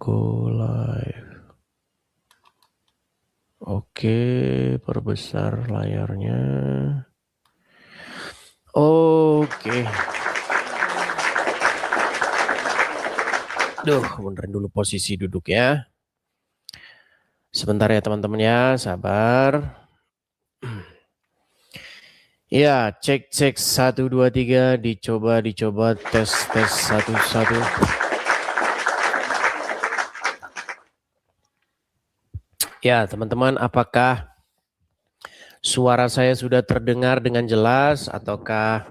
Go live. Oke, perbesar layarnya. Oke. Duh, benerin dulu posisi duduk ya. Sebentar ya teman-teman ya, sabar. Ya, cek 1 2 3, dicoba tes 1 1. Ya, teman-teman, apakah suara saya sudah terdengar dengan jelas ataukah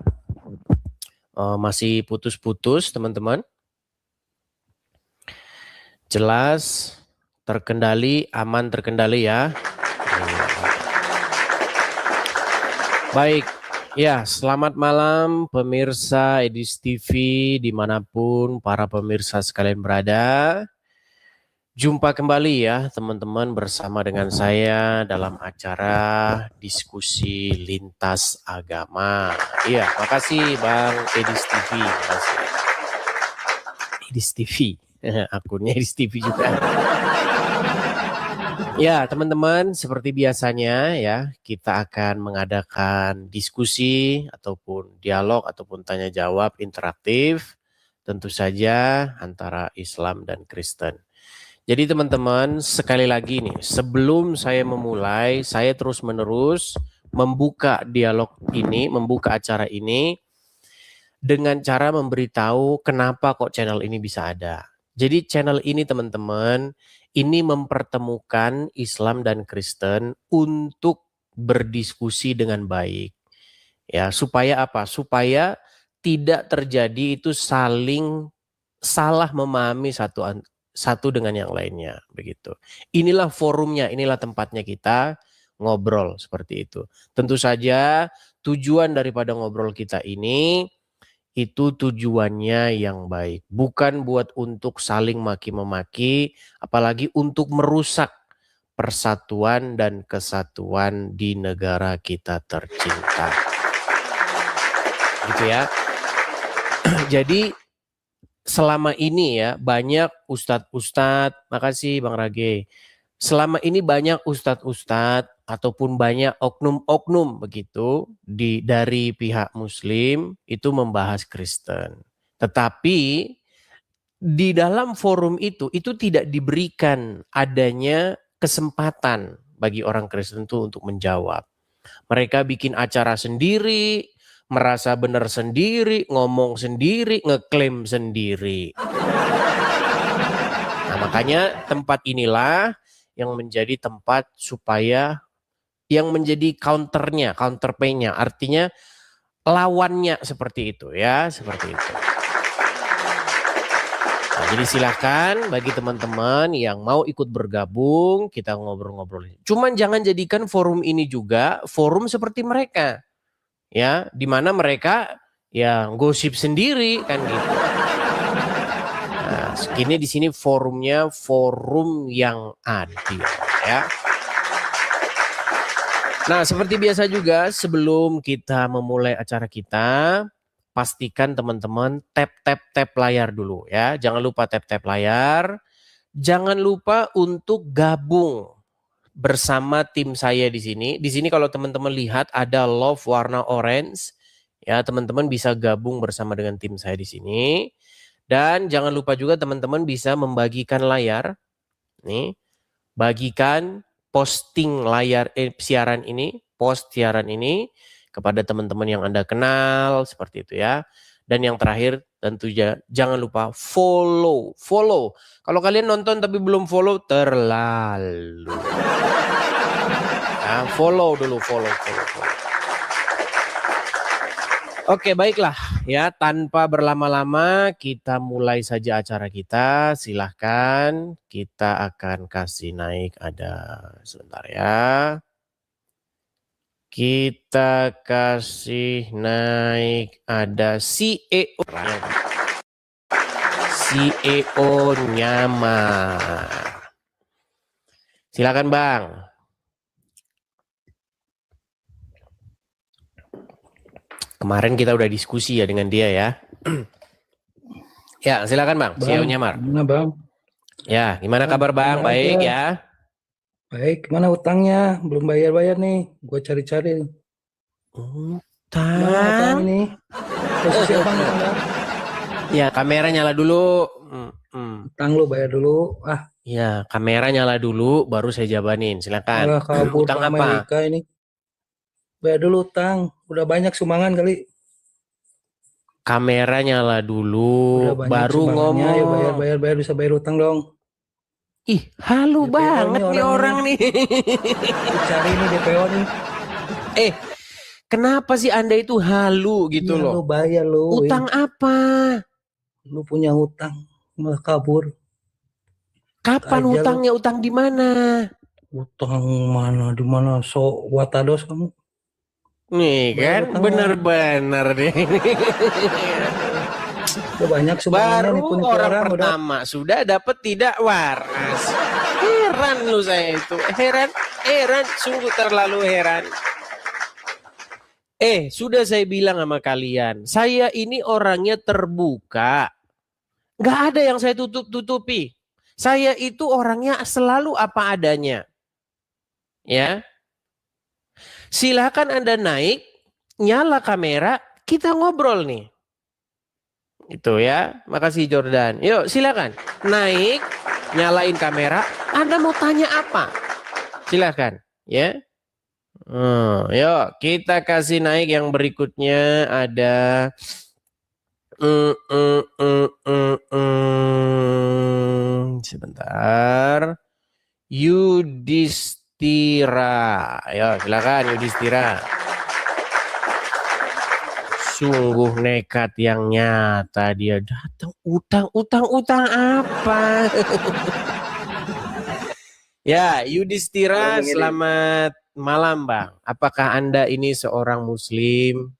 masih putus-putus, teman-teman? Jelas, terkendali, aman terkendali ya. Baik, ya selamat malam pemirsa Edis TV dimanapun para pemirsa sekalian berada. Jumpa kembali ya teman-teman bersama dengan saya dalam acara diskusi lintas agama. Iya, makasih Bang Edis TV. Makasih. Edis TV, akunnya Edis TV juga. Ya teman-teman, seperti biasanya ya kita akan mengadakan diskusi ataupun dialog ataupun tanya jawab interaktif tentu saja antara Islam dan Kristen. Jadi teman-teman, sekali lagi nih, sebelum saya memulai, saya terus menerus membuka dialog ini, membuka acara ini dengan cara memberitahu kenapa kok channel ini bisa ada. Jadi channel ini teman-teman, ini mempertemukan Islam dan Kristen untuk berdiskusi dengan baik. Ya, supaya apa? Supaya tidak terjadi itu saling salah memahami satu dengan yang lainnya, begitu. Inilah forumnya, inilah tempatnya kita ngobrol seperti itu. Tentu saja tujuan daripada ngobrol kita ini itu tujuannya yang baik, bukan buat untuk saling maki-memaki, apalagi untuk merusak persatuan dan kesatuan di negara kita tercinta. Gitu ya. Jadi selama ini ya banyak ustadz-ustadz, makasih Bang Rage. Selama ini banyak ustadz-ustadz ataupun banyak oknum-oknum begitu dari pihak Muslim itu membahas Kristen. Tetapi di dalam forum itu tidak diberikan adanya kesempatan bagi orang Kristen itu untuk menjawab. Mereka bikin acara sendiri, merasa benar sendiri, ngomong sendiri, ngeklaim sendiri. Nah, makanya tempat inilah yang menjadi tempat supaya yang menjadi counterpay-nya, artinya lawannya seperti itu ya, seperti itu. Nah, jadi silahkan bagi teman-teman yang mau ikut bergabung, kita ngobrol-ngobrol. Cuman jangan jadikan forum ini juga forum seperti mereka. Ya, di mana mereka ya gosip sendiri kan gitu. Nah, ini di sini forumnya forum yang adil ya. Nah, seperti biasa juga sebelum kita memulai acara kita, pastikan teman-teman tap layar dulu ya. Jangan lupa tap layar. Jangan lupa untuk gabung bersama tim saya di sini. Di sini kalau teman-teman lihat ada love warna orange. Ya, teman-teman bisa gabung bersama dengan tim saya di sini. Dan jangan lupa juga teman-teman bisa membagikan layar. Nih, bagikan posting layar siaran ini, post siaran ini kepada teman-teman yang Anda kenal seperti itu ya. Dan yang terakhir tentunya jangan lupa follow. Kalau kalian nonton tapi belum follow terlalu. Nah, follow dulu. Oke, baiklah ya, tanpa berlama-lama kita mulai saja acara kita. Silahkan kita akan kasih naik ada sebentar ya. Kita kasih naik ada CEO. CEO Nyamar. Silakan Bang. Kemarin kita udah diskusi ya dengan dia ya. Ya, silakan Bang, CEO Nyamar. Gimana Bang? Ya, gimana Bang, kabar Bang? gimana aja? Baik ya? Baik, gimana utangnya? Belum bayar-bayar nih. Gue cari-cari. Gimana utang Utang? ini? Posisi abang di mana? Ya, kamera nyala dulu. Hmm. Utang lu bayar dulu. Ah, Ya, kamera nyala dulu, baru saya jabanin. Silakan. malah kabur ke Utang apa? Amerika ini. Bayar dulu utang. Udah banyak sumbangan kali. Kamera nyala dulu, Udah banyak baru sumbangannya. Ayo bayar, ngomong. bayar, bayar. Bisa bayar utang dong. Ih, halu DPO ini banget nih orang ini. orang nih. Dicari nih DPO nih. Eh, kenapa sih Anda itu halu gitu Iya, loh? lu bayar lu. Utang apa? Lu punya hutang. Malah kabur. Kapan Aja lu. utangnya? Utang di mana? Utang mana? Di mana? So, watados kamu. Nih Bayar kan, utangnya. bener-bener deh. Udah banyak sumbangannya Baru nipu-nipu orang orang udah. pertama sudah dapat tidak waras. Heran lu saya itu. Heran, sungguh terlalu heran. Sudah saya bilang sama kalian, saya ini orangnya terbuka. Nggak ada yang saya tutup-tutupi. Saya itu orangnya selalu apa adanya. Ya, silakan Anda naik, nyala kamera, kita ngobrol nih. Itu ya, makasih Jordan. Yuk silakan naik, nyalain kamera. Anda mau tanya apa? Silakan, ya. Yuk kita kasih naik yang berikutnya ada. Sebentar. Yudhistira. Ayo silakan Yudhistira. Sungguh nekat yang nyata dia datang utang apa? Ya, Halo Yudhistira, Bang Edi. selamat malam, Bang. Apakah Anda ini seorang Muslim?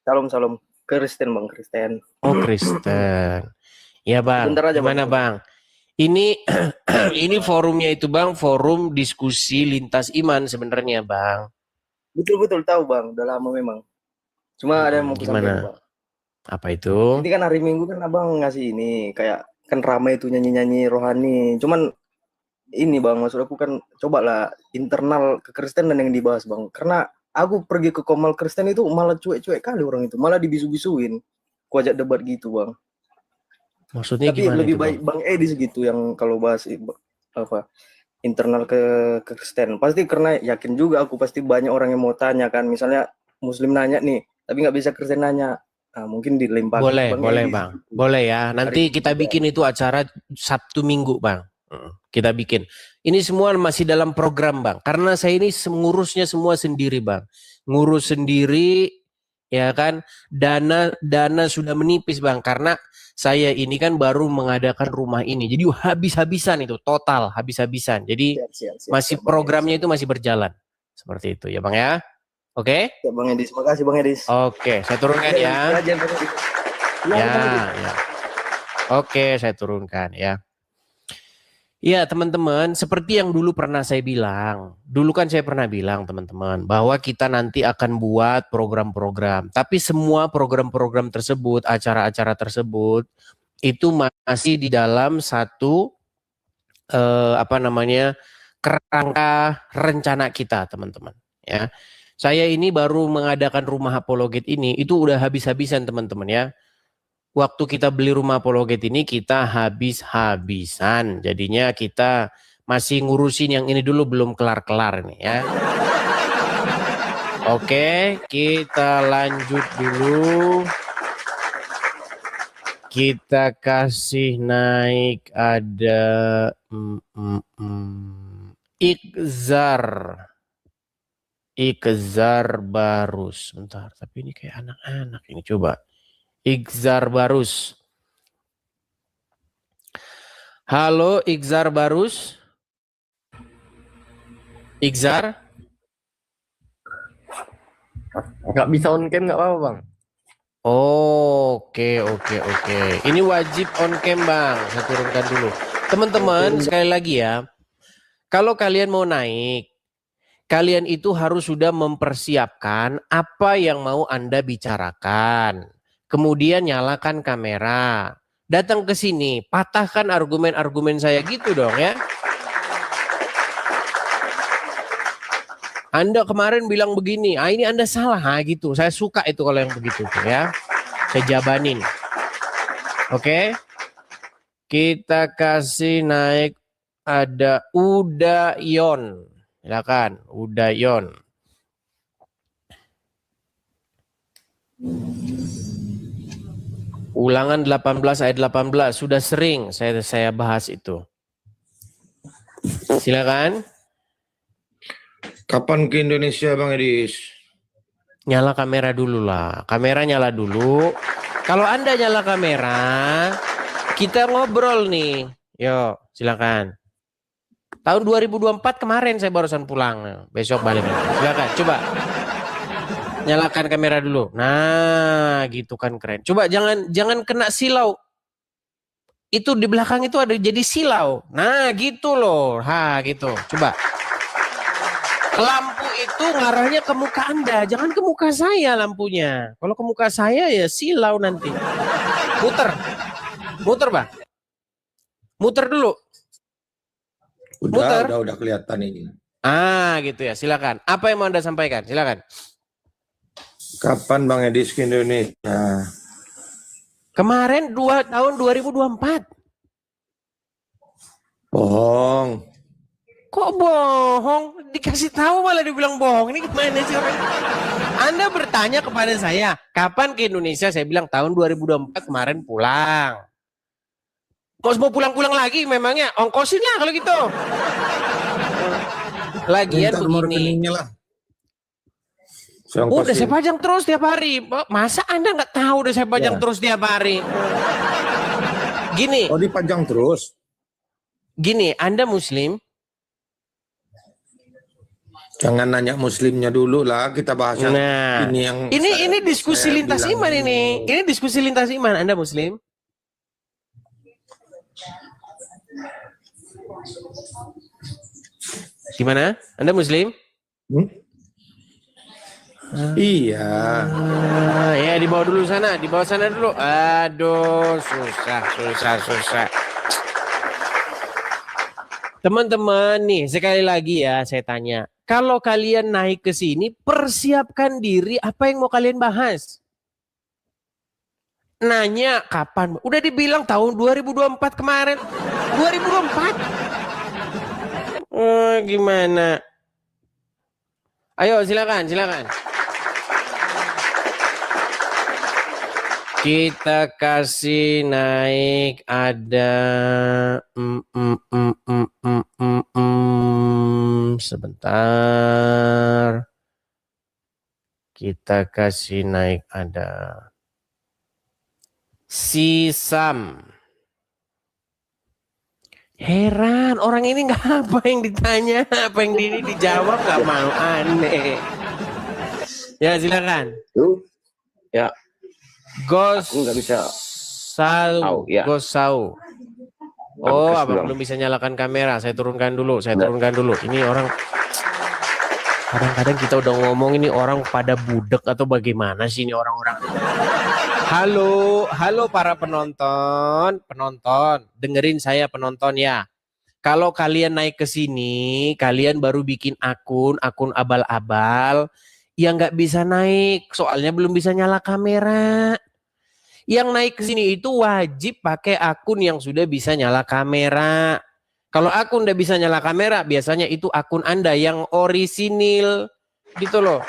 Salam salam. Kristen Bang, Kristen. Oh, Kristen. Ya, Bang. Sebentar aja Bang. Gimana, Bang? Ini ini forumnya itu, Bang, forum diskusi lintas iman sebenarnya, Bang. Betul-betul tahu Bang, udah lama memang. Cuma ada yang mau kusampaikan Gimana? Bang. Apa itu? Ini kan hari Minggu kan Abang ngasih ini kayak kan ramai itu nyanyi-nyanyi rohani. Cuman ini Bang, maksud aku kan cobalah internal kekristenan yang dibahas Bang. Karena aku pergi ke Komal Kristen itu malah cuek-cuek kali orang itu, malah dibisu-bisuin. Ku ajak debat gitu Bang. Maksudnya Tapi gimana lebih itu, Bang? baik Bang Edi segitu yang kalau bahas apa internal ke Kristen. Pasti karena yakin juga aku pasti banyak orang yang mau tanya kan. Misalnya Muslim nanya nih, tapi nggak bisa Kristen nanya. Nah, mungkin dilempar ke Boleh, Bang boleh, Edi. Bang. Boleh ya. Hari Nanti ini kita juga. bikin itu acara Sabtu Minggu, Bang. Kita bikin. Ini semua masih dalam program, Bang. Karena saya ini ngurusnya semua sendiri, Bang. Ngurus sendiri, ya kan. Dana sudah menipis, Bang. Karena saya ini kan baru mengadakan rumah ini. Jadi habis-habisan itu, total habis-habisan. Jadi Siap, siap, siap, masih siap Bang Edi. programnya itu masih berjalan. Seperti itu ya, Bang ya. Oke? Siap Bang Edi. Terima kasih Bang Edi. Oke, saya turunkan Iya, ya. pengajian Bang Edi. Iya, Ya, Bang Edi. ya. Oke, saya turunkan ya. Ya, teman-teman, seperti yang dulu pernah saya bilang. Dulu kan saya pernah bilang, teman-teman, bahwa kita nanti akan buat program-program. Tapi semua program-program tersebut, acara-acara tersebut, itu masih di dalam satu kerangka rencana kita, teman-teman. Ya, saya ini baru mengadakan rumah apologet ini, itu udah habis-habisan, teman-teman ya. Waktu kita beli rumah apologet ini kita habis-habisan. Jadinya kita masih ngurusin yang ini dulu belum kelar-kelar nih ya. Oke, kita lanjut dulu. Kita kasih naik ada Ikzar. Ikzar Barus. Bentar, tapi ini kayak anak-anak ini coba. Ikzar Barus. Halo Ikzar Barus. Ikzar. Nggak bisa on cam nggak apa-apa bang. Oke. Ini wajib on cam bang. Saya turunkan dulu. Teman-teman sekali lagi ya. Kalau kalian mau naik. Kalian itu harus sudah mempersiapkan apa yang mau Anda bicarakan. Kemudian nyalakan kamera. datang ke sini, patahkan argumen-argumen saya gitu dong ya. Anda kemarin bilang begini, ini Anda salah, gitu. Saya suka itu kalau yang begitu tuh ya. Saya jabanin. Oke. Kita kasih naik ada Udayon. Silakan, Udayon. Ulangan 18 ayat 18 sudah sering saya bahas itu. Silakan. Kapan ke Indonesia Bang Edis? Nyala kamera dulu lah. Kamera nyala dulu. Kalau Anda nyala kamera, kita ngobrol nih. Yuk, silakan. Tahun 2024 kemarin saya barusan pulang. Besok balik. Silakan, coba. Nyalakan kamera dulu. Nah, gitu kan keren. Coba jangan kena silau. Itu di belakang itu ada jadi silau. Nah, gitu loh. Gitu. Coba. Lampu itu ngarahnya ke muka Anda, jangan ke muka saya lampunya. Kalau ke muka saya ya silau nanti. Muter Bang. Muter dulu. Muter. Udah kelihatan ini. Gitu ya, silakan. Apa yang mau Anda sampaikan? Silakan. Kapan Bang Edis ke Indonesia? Kemarin tahun 2024. Bohong. Kok bohong? Dikasih tahu malah dibilang bohong. Ini gimana sih orang? Anda bertanya kepada saya, kapan ke Indonesia? Saya bilang tahun 2024 kemarin pulang. Mau pulang-pulang lagi memangnya? Ongkosin lah kalau gitu. Lagian begini. Udah saya pajang terus tiap hari. Masa Anda nggak tahu udah saya pajang terus tiap hari? Gini. Oh, dipajang terus? Gini, Anda Muslim? Jangan nanya Muslimnya dulu lah, kita bahas yang ini diskusi lintas iman ini. Ini diskusi lintas iman. Anda Muslim? Gimana? Anda Muslim? Iya. Ya dibawa dulu sana, dibawa sana dulu. Aduh, susah. Teman-teman nih, sekali lagi ya saya tanya. Kalau kalian naik ke sini, persiapkan diri apa yang mau kalian bahas. Nanya kapan? Udah dibilang tahun 2024 kemarin. 2024? Gimana? Ayo silakan. Kita kasih naik ada sebentar. Kita kasih naik ada Sisam. Heran orang ini nggak apa yang ditanya, apa yang dijawab nggak mau, aneh. Ya silakan. Ya. Nggak bisa. Gosau. Oh, abang belum bisa nyalakan kamera. Saya turunkan dulu. Ini orang kadang-kadang kita udah ngomong ini orang pada budek atau bagaimana sih ini orang-orang. Halo para penonton, dengerin saya penonton ya. Kalau kalian naik ke sini, kalian baru bikin akun abal-abal, yang nggak bisa naik, soalnya belum bisa nyala kamera. Yang naik ke sini itu wajib pakai akun yang sudah bisa nyala kamera. Kalau akun udah bisa nyala kamera, biasanya itu akun Anda yang orisinil, gitu loh.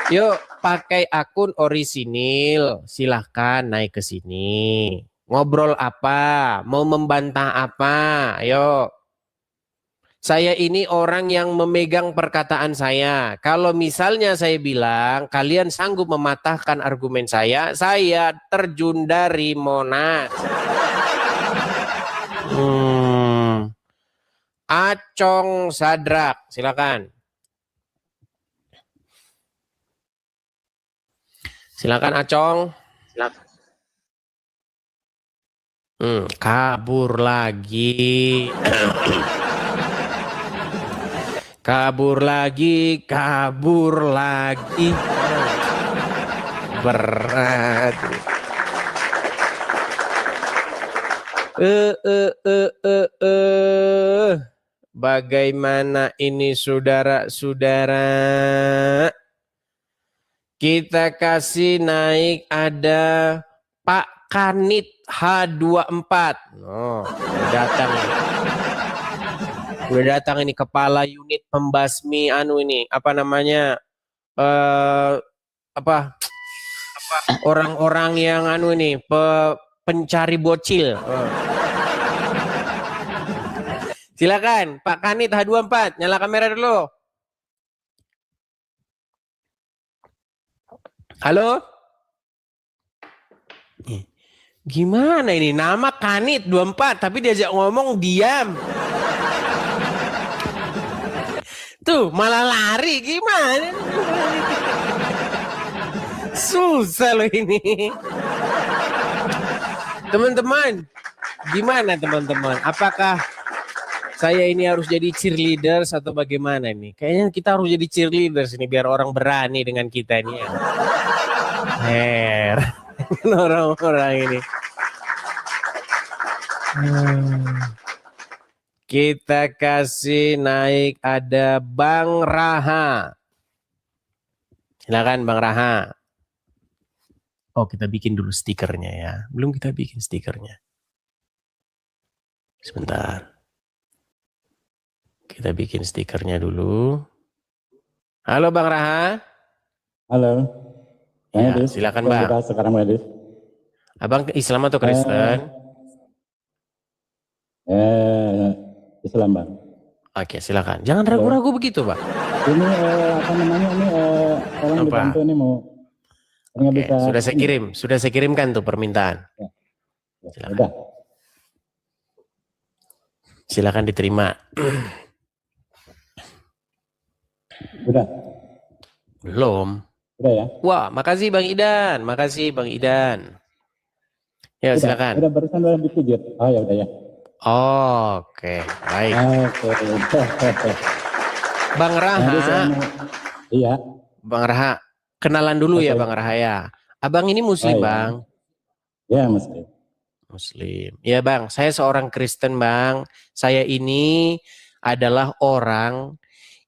Yuk, pakai akun orisinil, silahkan naik ke sini. Ngobrol apa? Mau membantah apa? Ayo. Saya ini orang yang memegang perkataan saya. Kalau misalnya saya bilang, kalian sanggup mematahkan argumen saya terjun dari Monas. Acong Sadrak, silakan. Silakan Acong. Silakan. Kabur lagi. Kabur lagi. Berat. Bagaimana ini saudara-saudara? Kita kasih naik ada Pak Kanit H24. Oh, udah datang. Udah datang ini kepala unit pembasmi ini apa namanya? Apa? Orang-orang yang ini pencari bocil. Oh. Silakan Pak Kanit H24, nyala kamera dulu. Halo? Gimana ini? Nama Kanit 24 tapi diajak ngomong diam. Tuh malah lari gimana? Susah loh ini. Teman-teman, gimana teman-teman? Apakah saya ini harus jadi cheerleaders atau bagaimana nih? Kayaknya kita harus jadi cheerleaders ini biar orang berani dengan kita ini. Orang-orang ini. Kita kasih naik ada Bang Raha. Silakan Bang Raha. Oh, kita bikin dulu stikernya ya. Belum kita bikin stikernya. Sebentar. Kita bikin stikernya dulu. Halo Bang Raha. Halo. Ya, silakan Bang. Sekarang Bang Edis. Abang Islam atau Kristen? Islam Bang. Oke, silakan. Jangan ragu-ragu begitu, Bang. Ini apa namanya ini tolong Apa? dibantu ini mau. Oke, Bisa, sudah saya kirimkan tuh permintaan. Silakan. Udah. Silakan diterima. Udah. Belum. Udah ya. Wah, makasih Bang Idan. Makasih Bang Idan. Ya, silakan. Udah barusan udah dipijit. Oh ya udah ya. Oke, baik. Oke. Bang Raha. Iya. Bang Raha, kenalan dulu ya Bang Raha ya. Abang ini Muslim, iya. Bang. Ya Muslim. Muslim. Ya Bang, saya seorang Kristen Bang. Saya ini adalah orang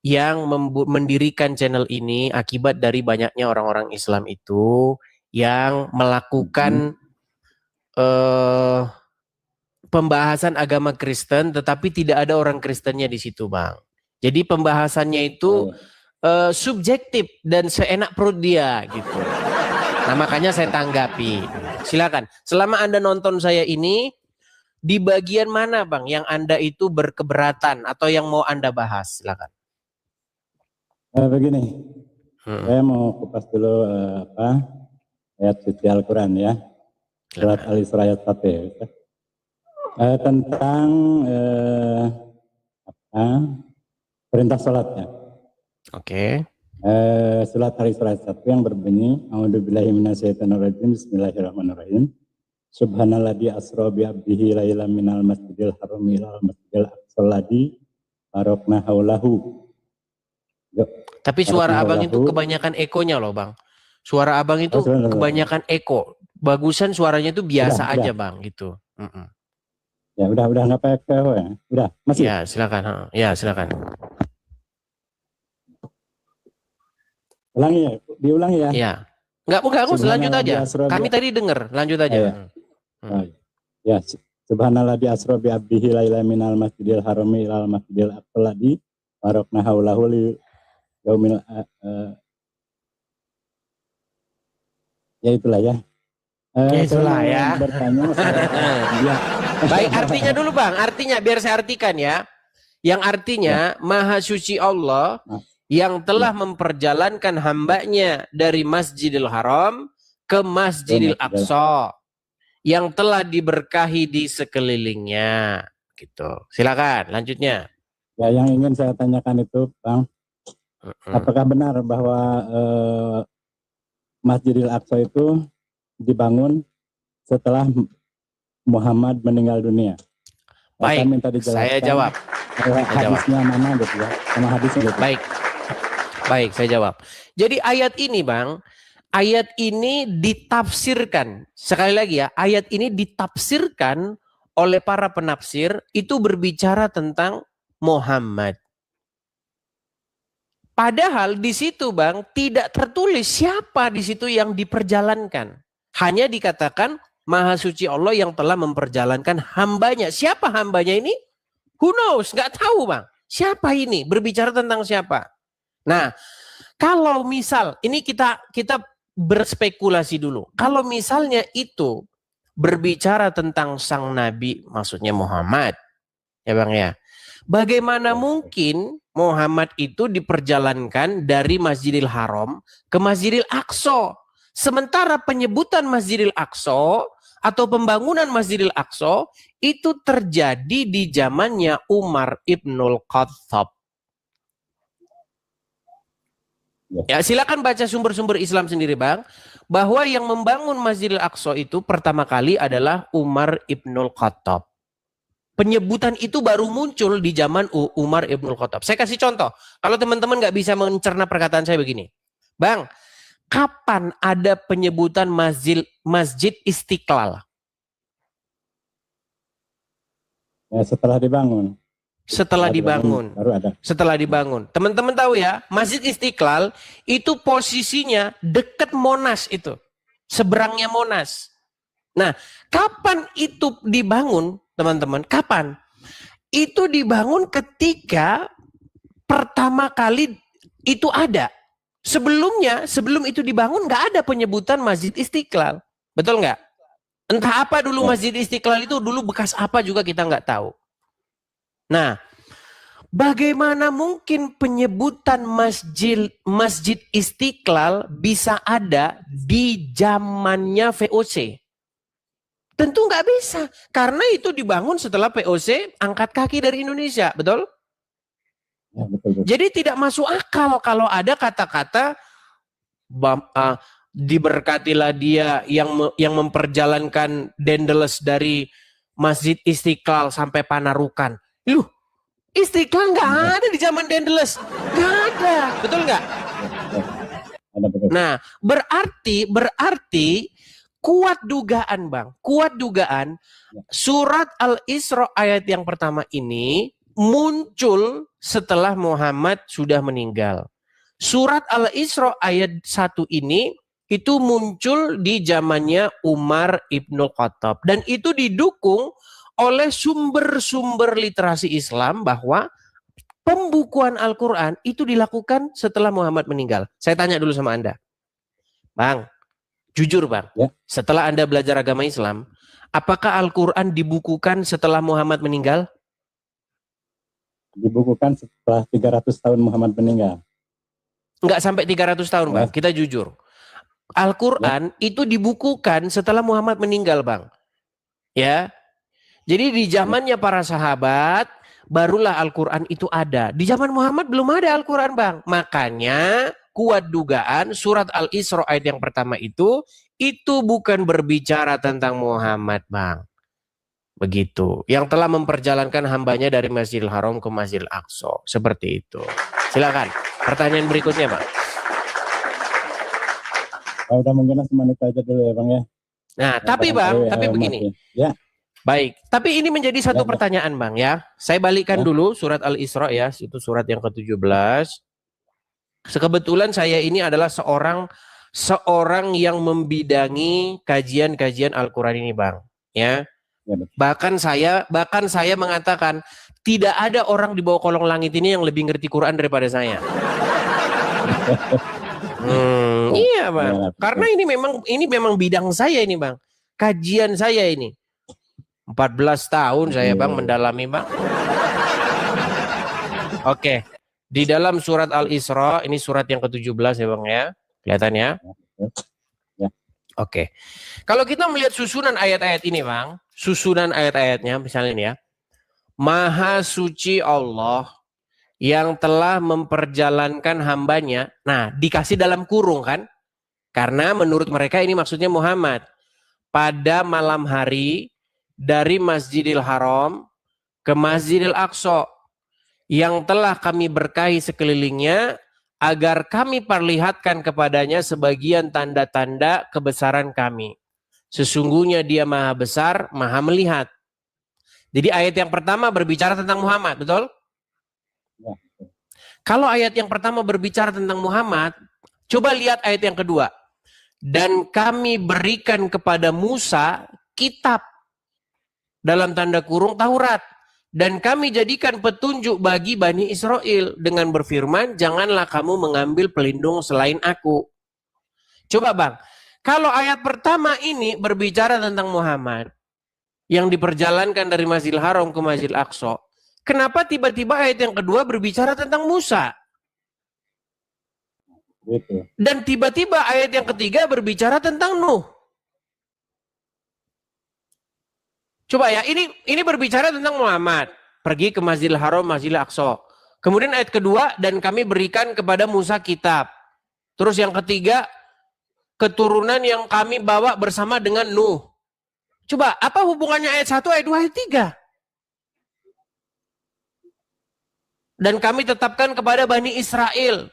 yang mendirikan channel ini akibat dari banyaknya orang-orang Islam itu yang melakukan pembahasan agama Kristen tetapi tidak ada orang Kristennya di situ Bang. Jadi pembahasannya itu subjektif dan seenak perut dia gitu. Nah makanya saya tanggapi. Silakan. Selama Anda nonton saya ini, di bagian mana Bang yang Anda itu berkeberatan atau yang mau Anda bahas? Silakan. Begini. Saya mau kupas dulu ayat suci Al-Quran ya. Surat Al-Isra ayat 1 ya. Tentang perintah sholat ya. Oke. Surat Al-Isra ayat 1 yang berbunyi A'udzubillahi minasyaitonirrajim Bismillahirrahmanirrahim. Subhanalladzi asra bi 'abdihi lailan minal masjidil haram ilal masjidil aqsal ladzi barakna haulahu. Tapi suara abang itu kebanyakan ekonya loh Bang. Suara abang itu kebanyakan eko. Bagusan suaranya itu biasa aja Bang gitu. Ya udah nggak pakai echo ya. Udah masih. Ya silakan. Ya silakan. Ulangi ya, diulangi ya. Ya. Enggak, lanjut aja. Kami tadi dengar, lanjut aja. Ya, subhanalladzi asra bi 'abdihi lailan minal masjidil harami ilal masjidil aqsal ladzi barakna haulahu li yaumil ya itulah ya. Ya itulah ya. Bertanya Baik, artinya dulu Bang, artinya biar saya artikan ya. Yang artinya Maha Suci Allah yang telah memperjalankan hambanya dari Masjidil Haram ke Masjidil Aqsa yang telah diberkahi di sekelilingnya gitu. Silakan lanjutnya. Ya, yang ingin saya tanyakan itu Bang, apakah benar bahwa Masjidil Aqsa itu dibangun setelah Muhammad meninggal dunia? Baik, saya jawab. Hadisnya mana gitu ya? Sama hadisnya gitu. Baik, saya jawab. Jadi ayat ini Bang, ayat ini ditafsirkan. Sekali lagi ya, ayat ini ditafsirkan oleh para penafsir itu berbicara tentang Muhammad. Padahal di situ Bang tidak tertulis siapa di situ yang diperjalankan. Hanya dikatakan Maha Suci Allah yang telah memperjalankan hambanya. Siapa hambanya ini? Who knows? Nggak tahu Bang. Siapa ini? Berbicara tentang siapa? Nah, kalau misal ini kita berspekulasi dulu. Kalau misalnya itu berbicara tentang sang Nabi, maksudnya Muhammad, ya Bang ya. Bagaimana mungkin Muhammad itu diperjalankan dari Masjidil Haram ke Masjidil Aqsa? Sementara penyebutan Masjidil Aqsa atau pembangunan Masjidil Aqsa itu terjadi di zamannya Umar Ibnul Khattab. Ya, silakan baca sumber-sumber Islam sendiri Bang. Bahwa yang membangun Masjidil Aqsa itu pertama kali adalah Umar Ibnul Khattab. Penyebutan itu baru muncul di zaman Umar Ibnul Khattab. Saya kasih contoh. Kalau teman-teman nggak bisa mencerna perkataan saya begini. Bang, kapan ada penyebutan Masjid Istiqlal? Ya, setelah dibangun. Setelah dibangun. Baru ada. Setelah dibangun. Teman-teman tahu ya, Masjid Istiqlal itu posisinya dekat Monas itu. Seberangnya Monas. Nah, kapan itu dibangun, teman-teman? Kapan? Itu dibangun ketika pertama kali itu ada. Sebelumnya, sebelum itu dibangun nggak ada penyebutan Masjid Istiqlal. Betul nggak? Entah apa dulu Masjid Istiqlal itu dulu bekas apa juga kita nggak tahu. Nah, bagaimana mungkin penyebutan Masjid Istiqlal bisa ada di zamannya VOC? Tentu nggak bisa, karena itu dibangun setelah VOC angkat kaki dari Indonesia, betul? Ya, betul. Jadi tidak masuk akal kalau ada kata-kata diberkatilah dia yang memperjalankan Daedalus dari Masjid Istiqlal sampai Panarukan. Loh, Istiqlal nggak ada di zaman Daedalus, nggak ada, betul nggak? Ada, betul. Nah, berarti kuat dugaan Bang, kuat dugaan surat Al-Isra ayat yang pertama ini muncul setelah Muhammad sudah meninggal. Surat Al-Isra ayat 1 ini itu muncul di zamannya Umar Ibnul Khattab. Dan itu didukung oleh sumber-sumber literasi Islam bahwa pembukuan Al-Quran itu dilakukan setelah Muhammad meninggal. Saya tanya dulu sama Anda. Bang, jujur Bang, Ya. setelah Anda belajar agama Islam, apakah Al-Quran dibukukan setelah Muhammad meninggal? Dibukukan setelah 300 tahun Muhammad meninggal. Enggak sampai 300 tahun Bang, kita jujur. Al-Quran itu dibukukan setelah Muhammad meninggal Bang. Ya, jadi di zamannya para sahabat, barulah Al-Quran itu ada. Di zaman Muhammad belum ada Al-Quran Bang. Makanya kuat dugaan surat Al-Isra ayat yang pertama itu bukan berbicara tentang Muhammad Bang. Begitu. Yang telah memperjalankan hambanya dari Masjidil Haram ke Masjidil Aqsa. Seperti itu. Silakan. Pertanyaan berikutnya Bang. Oh, udah mungkin semenit aja dulu ya Bang ya. Nah, tapi Bang, tapi begini. Ya. Baik, tapi ini menjadi satu pertanyaan Bang ya. Saya balikkan dulu surat Al-Isra ya, itu surat yang ke-17. Kebetulan saya ini adalah seorang yang membidangi kajian-kajian Al-Quran ini Bang, ya. Bahkan saya mengatakan tidak ada orang di bawah kolong langit ini yang lebih ngerti Quran daripada saya. Iya Bang, karena ini memang bidang saya ini Bang, kajian saya ini. 14 tahun saya Bang mendalami Bang. Oke. Di dalam surat Al-Isra, ini surat yang ke-17 ya Bang ya. Kelihatan ya? Ya. Oke. Kalau kita melihat susunan ayat-ayat ini Bang, susunan ayat-ayatnya misalnya ini ya. Maha suci Allah yang telah memperjalankan hambanya. Nah, dikasih dalam kurung kan? Karena menurut mereka ini maksudnya Muhammad. Pada malam hari dari Masjidil Haram ke Masjidil Aqsa yang telah kami berkahi sekelilingnya agar kami perlihatkan kepadanya sebagian tanda-tanda kebesaran kami. Sesungguhnya dia maha besar, maha melihat. Jadi ayat yang pertama berbicara tentang Muhammad, betul? Ya. Kalau ayat yang pertama berbicara tentang Muhammad, coba lihat ayat yang kedua. Dan kami berikan kepada Musa kitab, dalam tanda kurung Taurat. Dan kami jadikan petunjuk bagi Bani Israel dengan berfirman, janganlah kamu mengambil pelindung selain aku. Coba bang, kalau ayat pertama ini berbicara tentang Muhammad, yang diperjalankan dari Masjidil Haram ke Masjidil Aqsa, kenapa tiba-tiba ayat yang kedua berbicara tentang Musa? Gitu. Dan tiba-tiba ayat yang ketiga berbicara tentang Nuh. Coba ya, ini berbicara tentang Muhammad. Pergi ke Masjidil Haram, Masjidil Aqsa. Kemudian ayat kedua, dan kami berikan kepada Musa kitab. Terus yang ketiga, keturunan yang kami bawa bersama dengan Nuh. Coba, apa hubungannya ayat 1, ayat 2, ayat 3? Dan kami tetapkan kepada Bani Israel.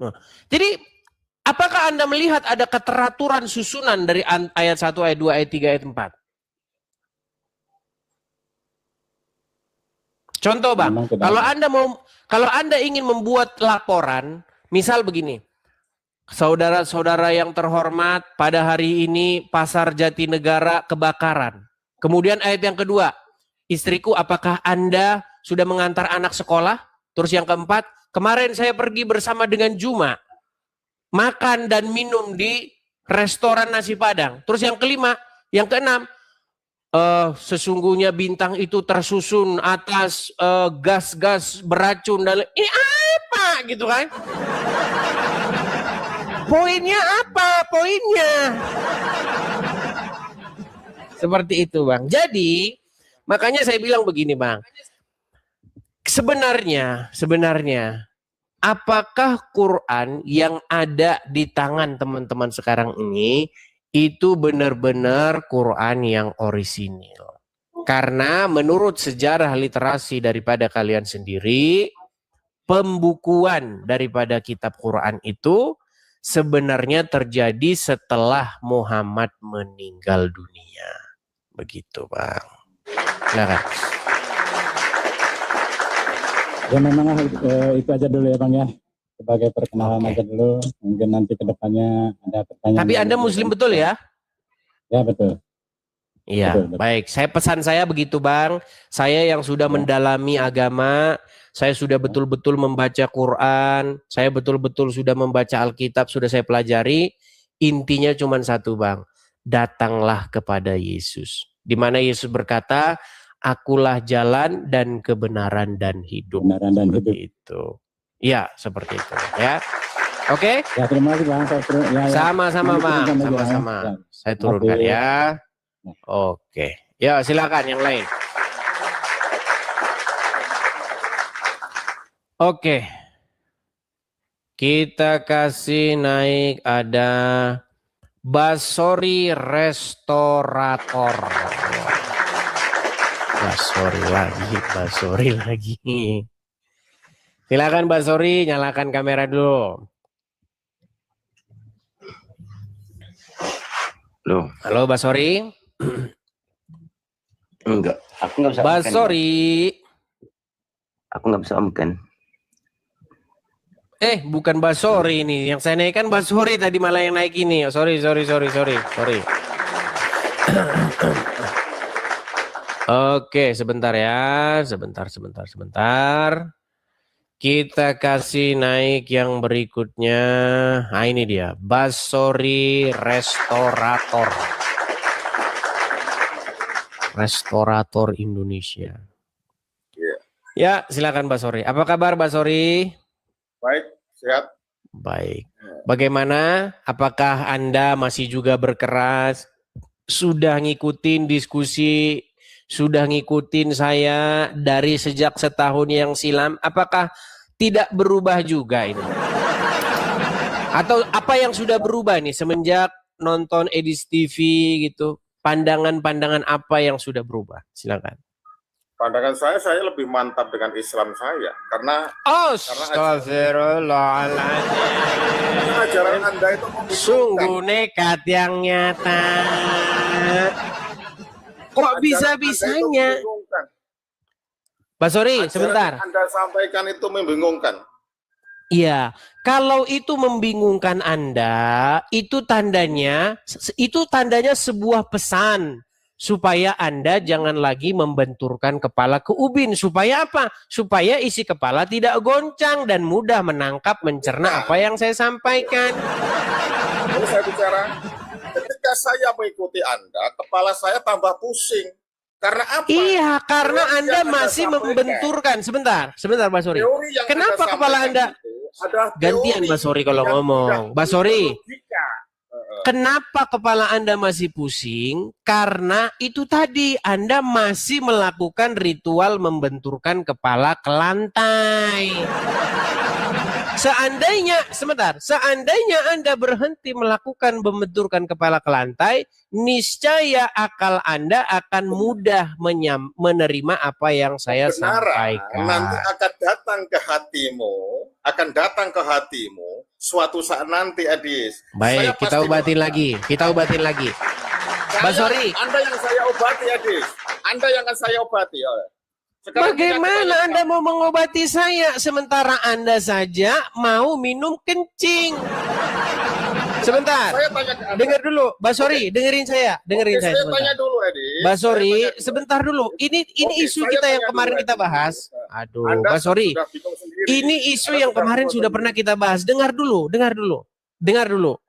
Nah, jadi, apakah Anda melihat ada keteraturan susunan dari ayat 1, ayat 2, ayat 3, ayat 4? Contoh bang, kalau Anda ingin membuat laporan, misal begini, saudara-saudara yang terhormat, pada hari ini Pasar Jatinegara kebakaran. Kemudian ayat yang kedua, istriku apakah Anda sudah mengantar anak sekolah? Terus yang keempat, kemarin saya pergi bersama dengan Juma, makan dan minum di restoran nasi Padang. Terus yang kelima, yang keenam, sesungguhnya bintang itu tersusun atas gas-gas beracun dan ini apa gitu kan? Poinnya apa? Poinnya seperti itu bang. Jadi makanya saya bilang begini bang. Sebenarnya apakah Quran yang ada di tangan teman-teman sekarang ini itu benar-benar Quran yang orisinil? Karena menurut sejarah literasi daripada kalian sendiri, pembukuan daripada kitab Quran itu sebenarnya terjadi setelah Muhammad meninggal dunia. Begitu bang. Silakan. Ya memang itu aja dulu ya bang ya. Sebagai perkenalan aja dulu, mungkin nanti kedepannya ada pertanyaan. Tapi Anda Muslim betul ya? Ya betul. Iya, betul. Baik. Pesan saya begitu bang. Saya yang sudah mendalami agama, saya sudah betul-betul membaca Quran, saya betul-betul sudah membaca Alkitab, sudah saya pelajari. Intinya cuma satu bang, datanglah kepada Yesus. Di mana Yesus berkata, akulah jalan dan kebenaran dan hidup. Kebenaran dan hidup. Itu. Ya, seperti itu ya. Oke? Ya terima kasih bang. Sama-sama bang, sama-sama. Ya. Saya turunkan ya. Oke. Ya, silakan yang lain. Oke. Kita kasih naik ada Basori Restorator. Basori lagi. Silakan Basori, nyalakan kamera dulu. Loh, Halo Basori. enggak. Aku nggak bisa Basori. Aku nggak bisa omkan. Bukan Basori ini. Yang saya naikkan Basori tadi malah yang naik ini. Oh, sorry. Oke, sebentar ya. Sebentar. Kita kasih naik yang berikutnya. Nah ini dia. Basori Restorator. Restorator Indonesia. Ya, silakan Basori. Apa kabar Basori? Baik, sehat. Baik. Bagaimana? Apakah Anda masih juga berkeras? Sudah ngikutin diskusi? Sudah ngikutin saya dari sejak setahun yang silam? Apakah tidak berubah juga ini? Atau apa yang sudah berubah nih semenjak nonton Edis TV gitu? Pandangan-pandangan apa yang sudah berubah? Silakan. Pandangan saya lebih mantap dengan Islam saya karena Astagfirullahaladzim. ajaran Anda itu membingungkan. Sungguh nekat yang nyata. Kok Ajaran Anda itu bisa-bisanya? membingungkan. Mbak Sori, Ajaran sebentar. yang Anda sampaikan itu membingungkan. Iya, kalau itu membingungkan Anda, itu tandanya sebuah pesan supaya Anda jangan lagi membenturkan kepala ke ubin. Supaya apa? Supaya isi kepala tidak goncang dan mudah menangkap, mencerna apa yang saya sampaikan. Lalu saya bicara, ketika saya mengikuti Anda, kepala saya tambah pusing. Karena apa? Iya, karena Teori Anda yang Anda masih sampaikan. Membenturkan. Sebentar, Mbak Sori. Teori yang Kenapa Anda kepala sampaikan Anda itu adalah gantian, teori Mbak Sori, kalau yang ngomong? tidak Mbak Sori, berlogika. kenapa kepala Anda masih pusing? Karena itu tadi Anda masih melakukan ritual membenturkan kepala ke lantai. Seandainya Anda berhenti melakukan membenturkan kepala ke lantai, niscaya akal Anda akan mudah menerima apa yang saya Kebenaran sampaikan. nanti akan datang ke hatimu suatu saat nanti, Adis. Saya Baik, kita pasti obatin doakan. lagi. Mbak Sori, Anda yang saya obati, Adis. Anda yang akan saya obati. Sekarang bagaimana Anda mau mengobati saya sementara Anda saja mau minum kencing? Sebentar, saya tanya ke Anda. dengar dulu, Mbak Sori, dengerin saya Saya sebentar. tanya dulu, Adis. Mbak Sori, Saya tanya dulu. sebentar dulu. Ini Oke, isu saya kita yang tanya kemarin dulu, kita Adis. bahas. Aduh, Anda Mbak Sori, sudah bingung sendiri. ini isu Anda yang kemarin bingung sudah sendiri. pernah kita bahas. Dengar dulu.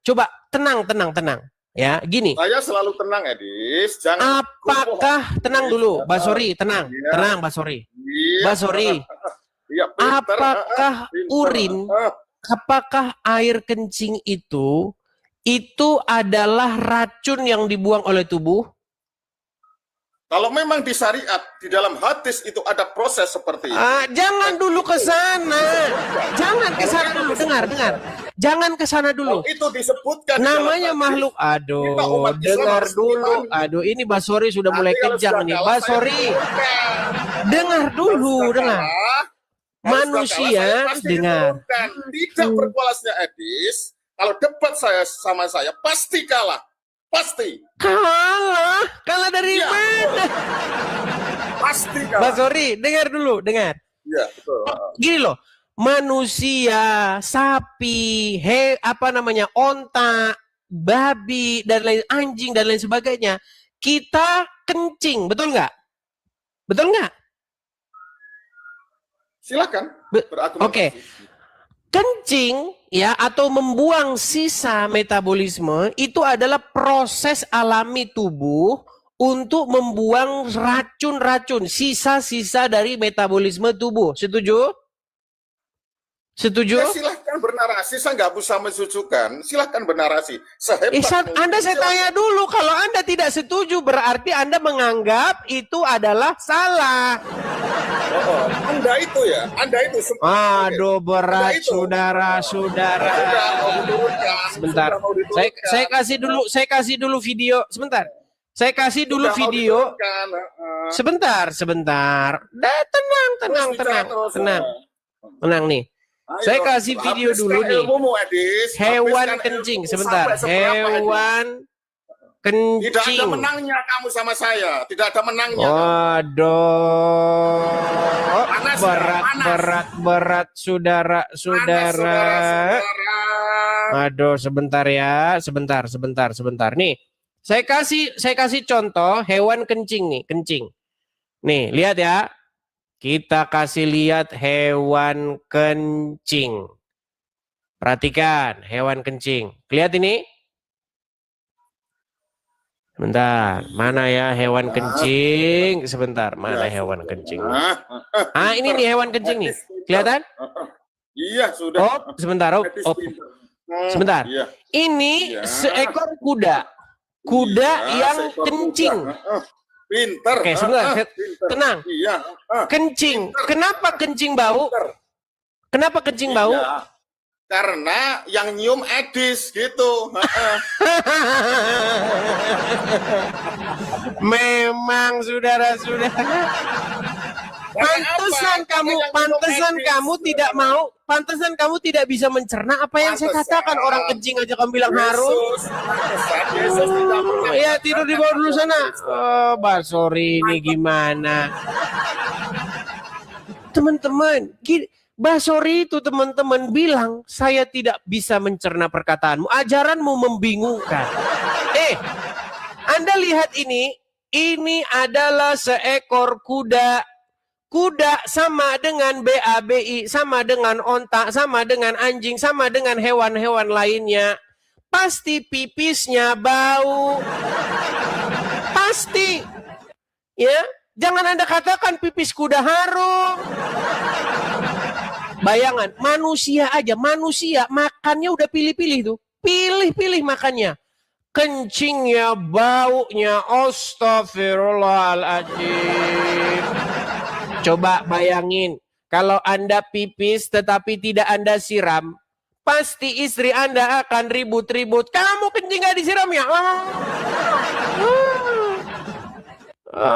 Coba tenang. Ya, gini. Saya selalu tenang, Adis. Jangan. Apakah tenang dulu, Mbak Sori, tenang, Mbak Sori. Iya. Mbak Sori, Iya, pinter. apakah Pinter. urin, apakah air kencing itu adalah racun yang dibuang oleh tubuh? Kalau memang di syariat, di dalam hadis itu ada proses seperti itu. Jangan dulu ke sana. Jangan ke sana dulu, dengar. Jangan ke sana dulu. Kalau itu disebutkan di Namanya dalam hadis, makhluk. kita Aduh, umat Islam dengar harus dulu. imani. Aduh, ini Mbak Sori sudah mulai Nanti kalau kejang sudah nih. kalah, Mbak saya Sori, turunkan. dengar dulu, Kalau sudah dengar. kalah, kalau Manusia, sudah kalah, saya pasti dengar. diturunkan. Tidak berkualasnya Edis. Kalau debat sama saya pasti kalah. Pasti. Kalah dari Iya. mana? Pasti Mbak kalah. Sori, dengar. Iya, betul. Gini loh, manusia, sapi, onta, babi dan lain anjing dan lain sebagainya, kita kencing, betul nggak? Silakan berargumentasi. Oke. Kencing ya atau membuang sisa metabolisme itu adalah proses alami tubuh untuk membuang racun-racun, sisa-sisa dari metabolisme tubuh. Setuju? Ya, silahkan bernarasi, saya nggak usah mensujukan. Silahkan bernarasi. Sehebat Anda saya tanya dulu, kalau Anda tidak setuju berarti Anda menganggap itu adalah salah. Anda itu ya, Aduh, berat saudara-saudara. Sebentar. Saya kasih dulu video. Sebentar. Saya kasih dulu video. Sebentar. Tenang nih. Saya kasih video dulu nih. Hewan kencing. Sebentar. Hewan kencing. Tidak ada menangnya kamu sama saya. Tidak ada menangnya. Waduh. Berat saudara-saudara. Aduh, sebentar ya. Sebentar. Nih. Saya kasih contoh hewan kencing nih, kencing. Nih, lihat ya. Kita kasih lihat hewan kencing. Perhatikan hewan kencing. Lihat ini. Sebentar, mana ya hewan kencing? Sebentar, mana hewan kencing? Ini nih hewan kencing nih. Kelihatan? Iya, sudah. Sebentar. Sebentar. Ini seekor kuda. Kuda yang kencing. Pinter. Oke, sebentar. Tenang. Iya. Kencing. Kenapa kencing bau? Kenapa kencing bau? karena yang nyium Edis gitu. Memang saudara-saudara. Pantesan kamu tidak bisa mencerna apa yang saya katakan. Orang kencing aja kamu bilang harum. Yesus tidak pernah Ya tidur di bawah dulu sana. Oh, Basori ini gimana? Teman-teman, Basori itu teman-teman bilang saya tidak bisa mencerna perkataanmu. Ajaranmu membingungkan. Anda lihat ini adalah seekor kuda. Kuda sama dengan BABI, sama dengan onta, sama dengan anjing, sama dengan hewan-hewan lainnya. Pasti pipisnya bau. Pasti. Ya, jangan Anda katakan pipis kuda harum. Bayangan, manusia aja, manusia makannya udah pilih-pilih tuh. Pilih-pilih makannya. Kencingnya, baunya, astagfirullahaladzim. Coba bayangin, kalau Anda pipis tetapi tidak Anda siram, pasti istri Anda akan ribut-ribut. Kamu kencing gak disiram ya?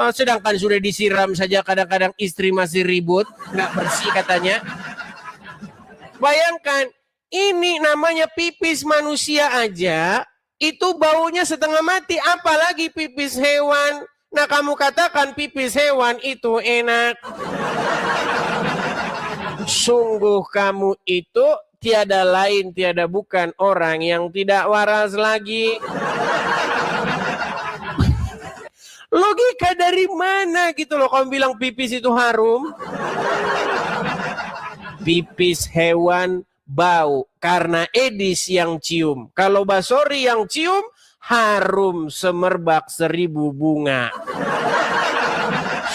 Sedangkan sudah disiram saja kadang-kadang istri masih ribut, nggak bersih katanya. Bayangkan, ini namanya pipis manusia aja, itu baunya setengah mati, apalagi pipis hewan. Nah kamu katakan pipis hewan itu enak. Sungguh kamu itu tiada lain, tiada bukan orang yang tidak waras lagi. Logika dari mana gitu loh kamu bilang pipis itu harum? Pipis hewan bau karena Edis yang cium. Kalau Basori yang cium, harum semerbak 1000 bunga.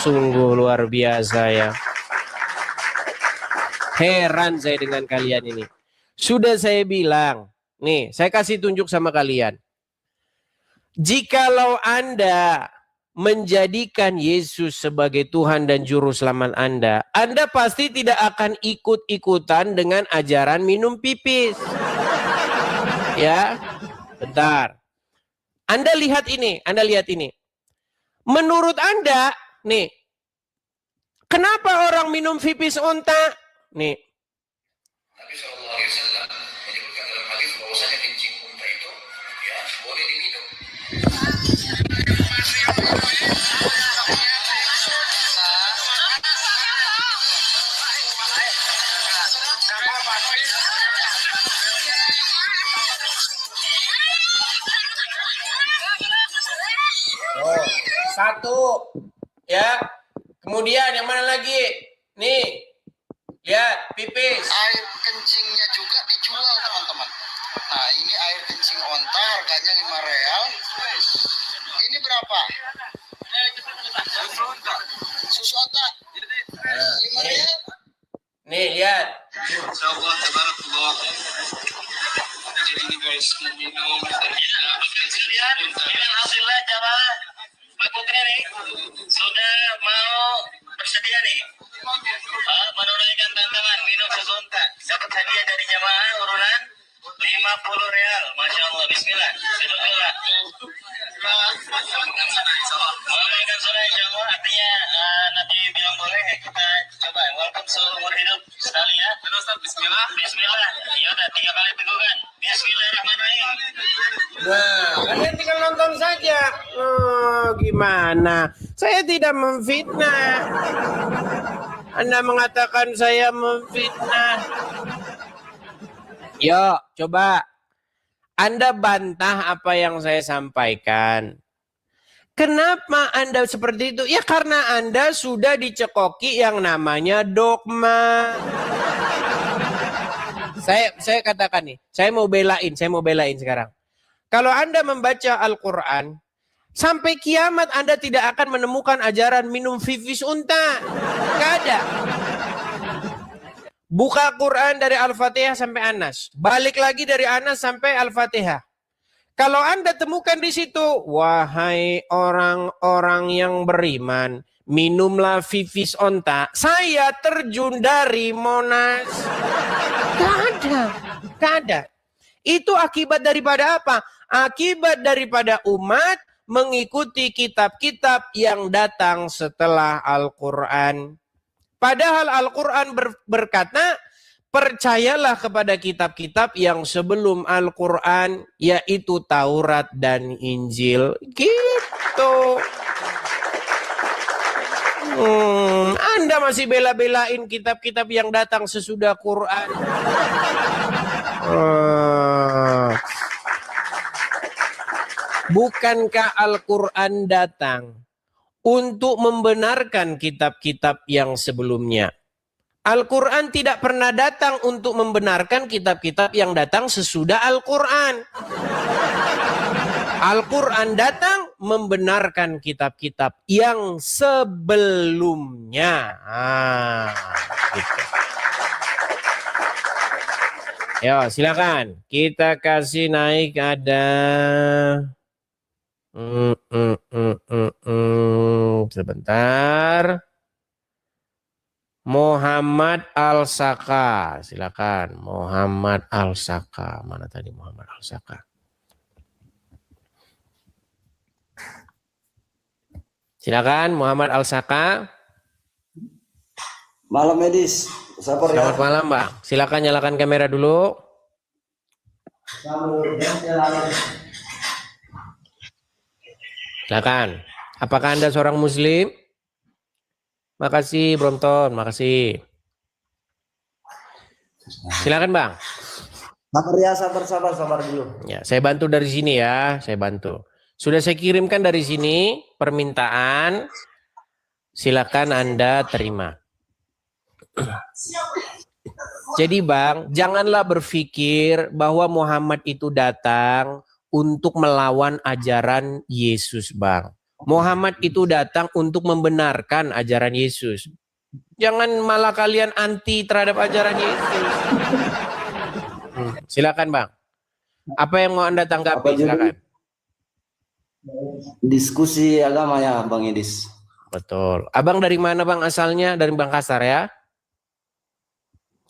Sungguh luar biasa ya. Heran saya dengan kalian ini. Sudah saya bilang, nih saya kasih tunjuk sama kalian. Jikalau Anda menjadikan Yesus sebagai Tuhan dan Juru Selamat Anda pasti tidak akan ikut-ikutan dengan ajaran minum pipis. Ya, bentar. Anda lihat ini. Menurut Anda, nih, kenapa orang minum pipis onta? Nih. Nabi SAW menyebutkan dalam hadis bahwasanya kencing unta itu ya boleh diminum. Satu, ya. Kemudian yang mana lagi? Nih, lihat pipis. Air kencingnya juga dijual teman-teman. Nah ini air kencing onta harganya 5 real. Ini berapa? Susu onta 5 real. Nih lihat. Insyaallah tabarakallah. Jadi ini guys minum. Alhamdulillah jamaah. Pak Putri nih sudah mau bersedia nih menunaikan tantangan minum susu unta. Dapat hadiah dari jamaah urunan 50 real. Masya Allah, bismillah. Bismillah. Menunaikan sunnah insya Allah, artinya nanti bilang boleh kita coba. Walaupun seumur hidup sekali ya. Bismillah. Bismillah. Ya udah 3 kali tegukan. Bismillahirrahmanirrahim. Nah, kalian tinggal nonton saja. Oh, gimana? Saya tidak memfitnah. Anda mengatakan saya memfitnah. Yuk, coba. Anda bantah apa yang saya sampaikan. Kenapa Anda seperti itu? Ya karena Anda sudah dicekoki yang namanya dogma. Saya katakan nih, saya mau belain sekarang. Kalau Anda membaca Al-Quran, sampai kiamat Anda tidak akan menemukan ajaran minum pipis unta. Gak ada. Buka Quran dari Al-Fatihah sampai Anas. Balik lagi dari Anas sampai Al-Fatihah. Kalau Anda temukan di situ, wahai orang-orang yang beriman, minumlah pipis onta. Saya terjun dari Monas. Gak ada. Nggak ada. Itu akibat daripada apa? Akibat daripada umat mengikuti kitab-kitab yang datang setelah Al-Quran. Padahal Al-Quran berkata, percayalah kepada kitab-kitab yang sebelum Al-Quran, yaitu Taurat dan Injil. Gitu. Anda masih bela-belain kitab-kitab yang datang sesudah Quran. Bukankah Al-Quran datang untuk membenarkan kitab-kitab yang sebelumnya? Al-Quran tidak pernah datang untuk membenarkan kitab-kitab yang datang sesudah Al-Quran. Al-Quran datang membenarkan kitab-kitab yang sebelumnya. Gitu. Ya, silakan. Kita kasih naik ada... Sebentar. Muhammad Al-Saka. Silakan. Muhammad Al-Saka. Mana tadi Muhammad Al-Saka? Silakan Muhammad Al-Saka. Malam Edis. Selamat malam, Bang. Silakan nyalakan kamera dulu. Silakan. Apakah Anda seorang muslim? Makasih Brompton, makasih. Silakan, Bang. Sabar ya, sabar dulu. Ya, saya bantu dari sini ya, saya bantu. Sudah saya kirimkan dari sini permintaan. Silakan Anda terima. Jadi Bang, janganlah berpikir bahwa Muhammad itu datang untuk melawan ajaran Yesus, Bang. Muhammad itu datang untuk membenarkan ajaran Yesus. Jangan malah kalian anti terhadap ajaran Yesus. Silakan Bang. Apa yang mau Anda tanggapi? Silakan. Diskusi agama ya Bang Edis. Betul. Abang dari mana Bang asalnya? Dari Makassar ya?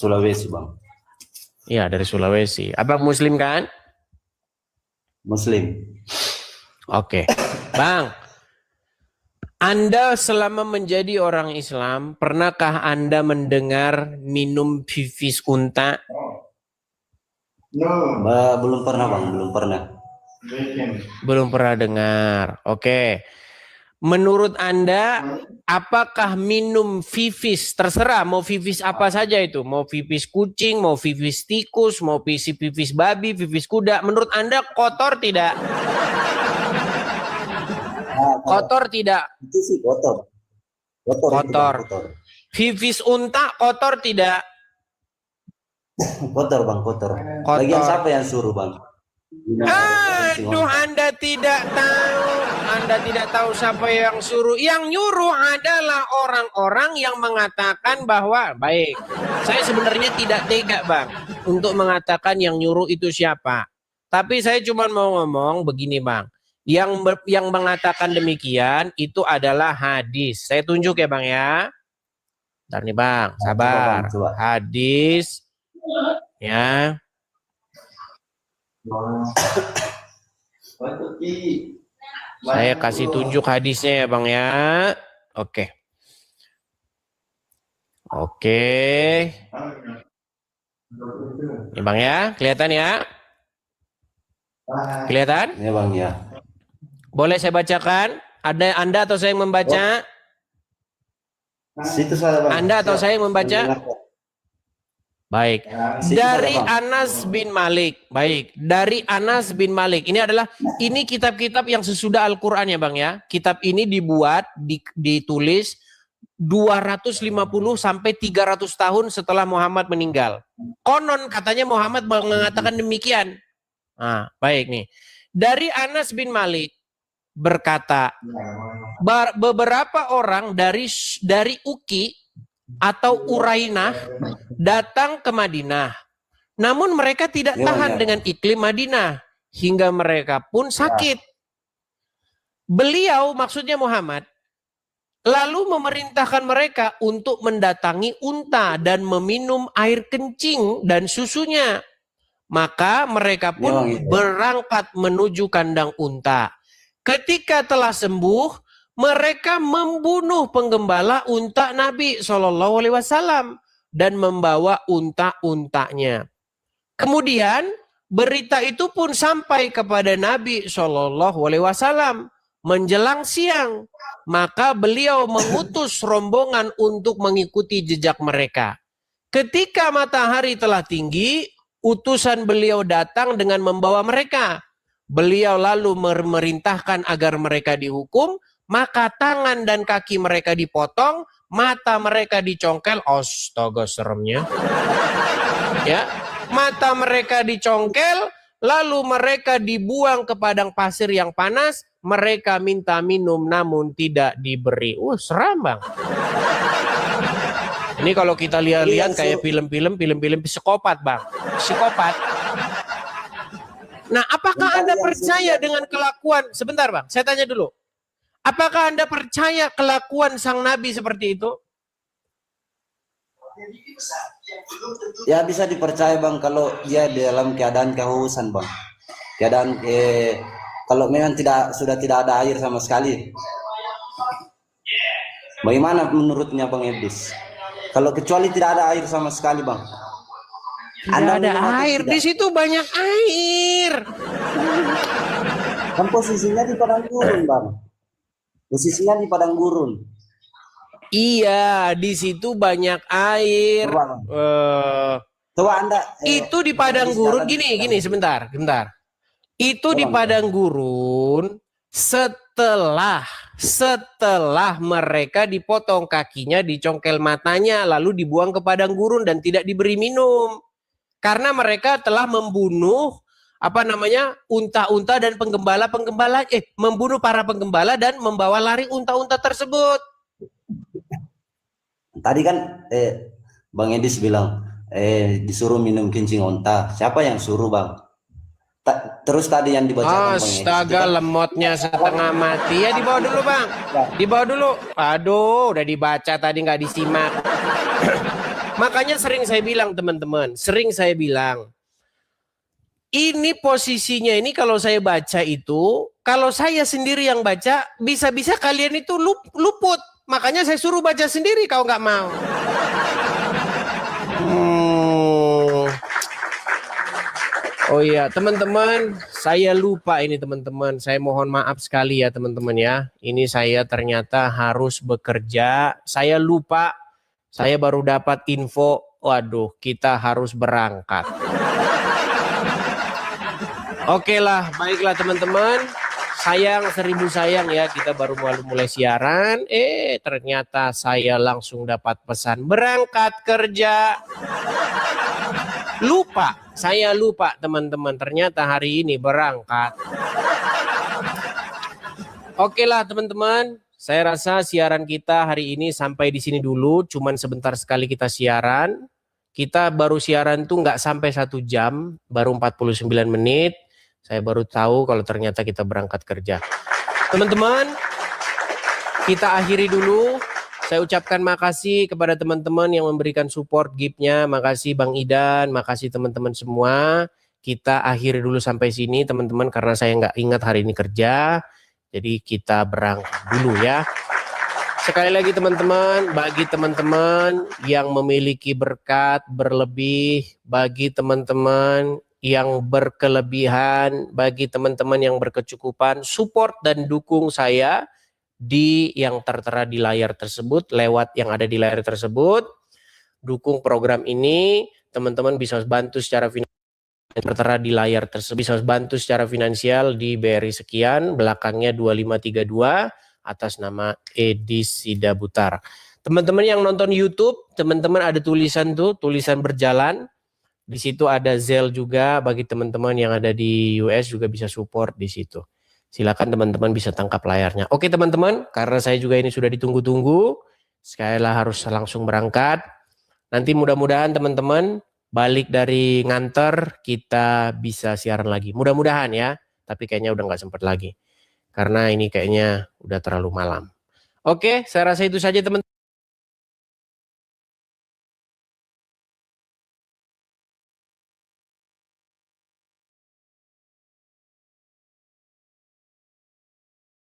Sulawesi Bang. Iya, dari Sulawesi. Abang muslim kan? Muslim. Oke. Bang, Anda selama menjadi orang Islam, pernahkah Anda mendengar minum pipis unta? Belum pernah Bang, belum pernah. Belum pernah dengar. Oke. Menurut Anda, apakah minum pipis, terserah mau pipis apa saja itu, mau pipis kucing, mau pipis tikus, mau pipis babi, pipis kuda, menurut Anda kotor tidak? Kotor tidak? Itu sih kotor. Kotor. Pipis unta kotor tidak? Kotor Bang, kotor. Kotor. Lagian siapa yang suruh Bang? Aduh, Anda tidak tahu. Anda tidak tahu siapa yang suruh. Yang nyuruh adalah orang-orang yang mengatakan bahwa, baik, saya sebenarnya tidak tega Bang untuk mengatakan yang nyuruh itu siapa. Tapi saya cuma mau ngomong begini Bang. Yang mengatakan demikian itu adalah hadis. Saya tunjuk ya Bang ya. Bentar nih Bang, sabar. Coba. Hadis. Ya. Saya kasih tunjuk hadisnya ya Bang ya. Oke. Ini Bang ya, kelihatan ya? Kelihatan? Ya Bang ya. Boleh saya bacakan? Ada Anda atau saya yang membaca? Situ saya Bang. Anda atau saya yang membaca? Baik. Dari Anas bin Malik. Baik. Dari Anas bin Malik. Ini kitab-kitab yang sesudah Al-Quran ya Bang ya. Kitab ini dibuat, ditulis 250 sampai 300 tahun setelah Muhammad meninggal. Konon katanya Muhammad mengatakan demikian. Nah, baik nih. Dari Anas bin Malik berkata, beberapa orang dari Uki atau Urainah datang ke Madinah. Namun mereka tidak tahan dengan iklim Madinah hingga mereka pun sakit. Beliau, maksudnya Muhammad, lalu memerintahkan mereka untuk mendatangi unta dan meminum air kencing dan susunya. Maka mereka pun berangkat menuju kandang unta. Ketika telah sembuh, mereka membunuh penggembala unta Nabi SAW dan membawa unta-untanya. Kemudian berita itu pun sampai kepada Nabi SAW menjelang siang. Maka beliau mengutus rombongan untuk mengikuti jejak mereka. Ketika matahari telah tinggi, utusan beliau datang dengan membawa mereka. Beliau lalu memerintahkan agar mereka dihukum, maka tangan dan kaki mereka dipotong, mata mereka dicongkel. Astaga, seremnya. Ya, mata mereka dicongkel, lalu mereka dibuang ke padang pasir yang panas. Mereka minta minum namun tidak diberi. Seram, Bang. Ini kalau kita lihat-lihat kayak film-film psikopat, Bang. Psikopat. Nah, apakah Anda percaya dengan kelakuan? Sebentar, Bang. Saya tanya dulu. Apakah Anda percaya kelakuan sang Nabi seperti itu? Ya bisa dipercaya, Bang, kalau dia dalam keadaan kehausan, Bang. Keadaan kalau memang sudah tidak ada air sama sekali. Bagaimana menurutnya Bang Eblis? Kalau kecuali tidak ada air sama sekali, Bang. Tidak ada air, di situ banyak air. Kan posisinya di padang gurun, Bang. Posisinya di padang gurun. Iya, di situ banyak air. Coba Anda itu di padang gurun gini sebentar. Itu di padang gurun setelah mereka dipotong kakinya, dicongkel matanya, lalu dibuang ke padang gurun dan tidak diberi minum. Karena mereka telah membunuh unta-unta dan membunuh para penggembala dan membawa lari unta-unta tersebut. Tadi kan Bang Edis bilang disuruh minum kencing unta. Siapa yang suruh, Bang? Terus tadi yang dibacakan Astaga, lemotnya setengah mati. Ya dibawa dulu, Bang. Dibawa dulu. Aduh, udah dibaca tadi nggak disimak. Makanya sering saya bilang, teman-teman, ini posisinya ini kalau saya baca itu, kalau saya sendiri yang baca, bisa-bisa kalian itu luput. Makanya saya suruh baca sendiri kalau nggak mau. Oh iya, teman-teman, saya lupa ini, teman-teman. Saya mohon maaf sekali ya, teman-teman ya. Ini saya ternyata harus bekerja. Saya lupa, saya baru dapat info, waduh, kita harus berangkat. Oke lah, baiklah teman-teman. Sayang, seribu sayang ya, kita baru mulai siaran. Ternyata saya langsung dapat pesan berangkat kerja. Saya lupa teman-teman, ternyata hari ini berangkat. Oke lah teman-teman, saya rasa siaran kita hari ini sampai di sini dulu. Cuman sebentar sekali kita siaran. Kita baru siaran tuh nggak sampai 1 jam, baru 49 menit. Saya baru tahu kalau ternyata kita berangkat kerja. Teman-teman, kita akhiri dulu. Saya ucapkan makasih kepada teman-teman yang memberikan support gift-nya. Makasih Bang Idan, makasih teman-teman semua. Kita akhiri dulu sampai sini teman-teman karena saya nggak ingat hari ini kerja. Jadi kita berangkat dulu ya. Sekali lagi teman-teman, bagi teman-teman yang memiliki berkat berlebih, bagi teman-teman yang berkelebihan, bagi teman-teman yang berkecukupan, support dan dukung saya di yang tertera di layar tersebut, lewat yang ada di layar tersebut. Dukung program ini, teman-teman bisa bantu secara finansial, tertera di layar tersebut, bisa bantu secara finansial di BRI sekian, belakangnya 2532 atas nama Edis Sidabutar. Teman-teman yang nonton YouTube, teman-teman ada tulisan berjalan. Di situ ada Zelle juga, bagi teman-teman yang ada di US juga bisa support di situ. Silakan teman-teman bisa tangkap layarnya. Oke teman-teman, karena saya juga ini sudah ditunggu-tunggu, sekali harus langsung berangkat. Nanti mudah-mudahan teman-teman balik dari nganter kita bisa siaran lagi. Mudah-mudahan ya, tapi kayaknya udah nggak sempat lagi. Karena ini kayaknya udah terlalu malam. Oke, saya rasa itu saja teman-teman.